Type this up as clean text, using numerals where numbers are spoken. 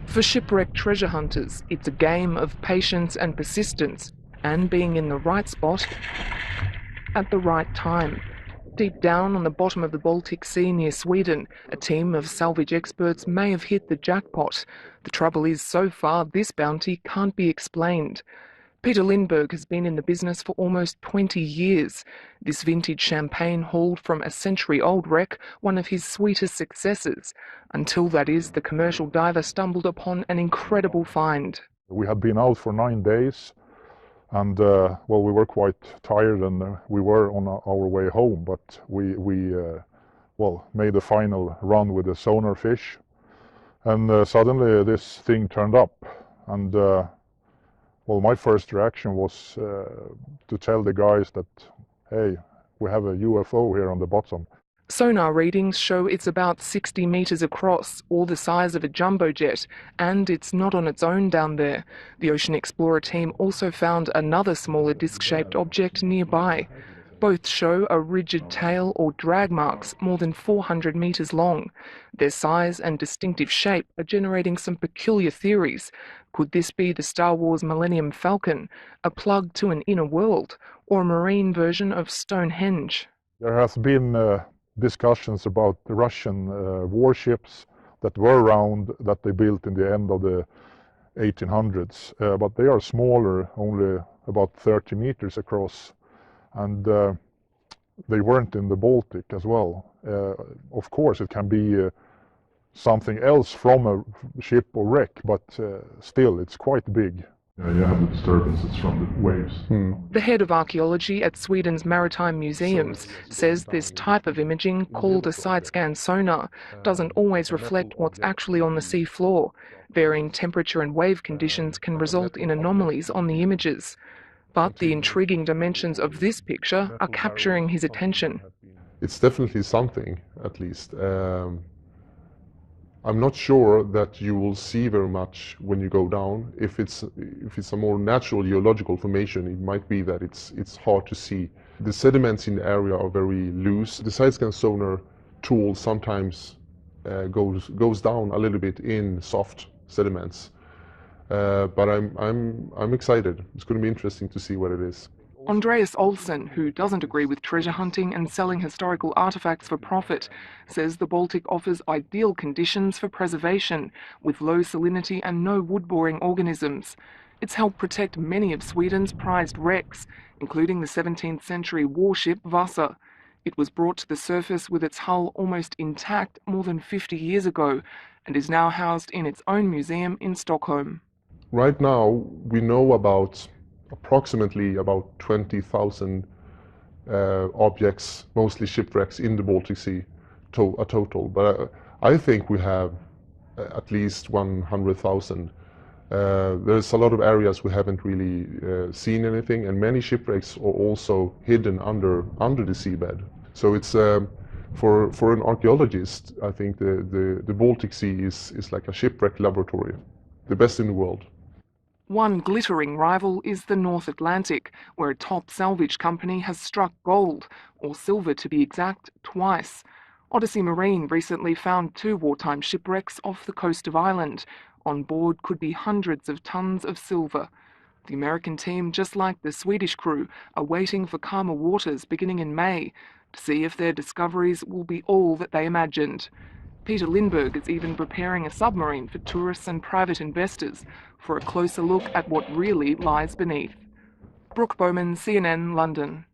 For shipwrecked treasure hunters, it's a game of patience and persistence, and being in the right spot at the right time. Deep down on the bottom of the Baltic Sea near Sweden, a team of salvage experts may have hit the jackpot. The trouble is, so far, this bounty can't be explained. Peter Lindberg has been in the business for almost 20 years. This vintage champagne hauled from a century-old wreck, one of his sweetest successes, until, that is, the commercial diver stumbled upon an incredible find. We had been out for 9 days, and well, we were quite tired, and we were on our way home, but we made a final run with the sonar fish, and suddenly this thing turned up, and well, my first reaction was to tell the guys that, hey, we have a UFO here on the bottom. Sonar readings show it's about 60 metres across, or the size of a jumbo jet, and it's not on its own down there. The Ocean Explorer team also found another smaller disc-shaped object nearby. Both show a rigid tail or drag marks more than 400 metres long. Their size and distinctive shape are generating some peculiar theories. Could this be the Star Wars Millennium Falcon, a plug to an inner world, or a marine version of Stonehenge? There has been discussions about the Russian warships that were around, that they built in the end of the 1800s, but they are smaller, only about 30 meters across, and they weren't in the Baltic as well. Of course, it can be something else from a ship or wreck, but still, it's quite big. You have the disturbances from the waves. The head of archaeology at Sweden's Maritime Museums says this type of imaging, called a side-scan sonar, doesn't always reflect what's actually on the sea floor. Varying temperature and wave conditions can result in anomalies on the images. But the intriguing dimensions of this picture are capturing his attention. It's definitely something, at least. I'm not sure that you will see very much when you go down. If it's a more natural geological formation, it might be that it's hard to see. The sediments in the area are very loose. The side-scan sonar tool sometimes goes down a little bit in soft sediments. But I'm excited. It's going to be interesting to see what it is. Andreas Olsson, who doesn't agree with treasure hunting and selling historical artefacts for profit, says the Baltic offers ideal conditions for preservation, with low salinity and no wood-boring organisms. It's helped protect many of Sweden's prized wrecks, including the 17th century warship Vasa. It was brought to the surface with its hull almost intact more than 50 years ago, and is now housed in its own museum in Stockholm. Right now, we know about approximately about 20,000 objects, mostly shipwrecks in the Baltic Sea, a total. But I think we have at least 100,000. There's a lot of areas we haven't really seen anything, and many shipwrecks are also hidden under the seabed. So it's for an archaeologist, I think the Baltic Sea is like a shipwreck laboratory, the best in the world. One glittering rival is the North Atlantic, where a top salvage company has struck gold, or silver to be exact, twice. Odyssey Marine recently found 2 wartime shipwrecks off the coast of Ireland. On board could be hundreds of tons of silver. The American team, just like the Swedish crew, are waiting for calmer waters beginning in May to see if their discoveries will be all that they imagined. Peter Lindberg is even preparing a submarine for tourists and private investors for a closer look at what really lies beneath. Brooke Bowman, CNN, London.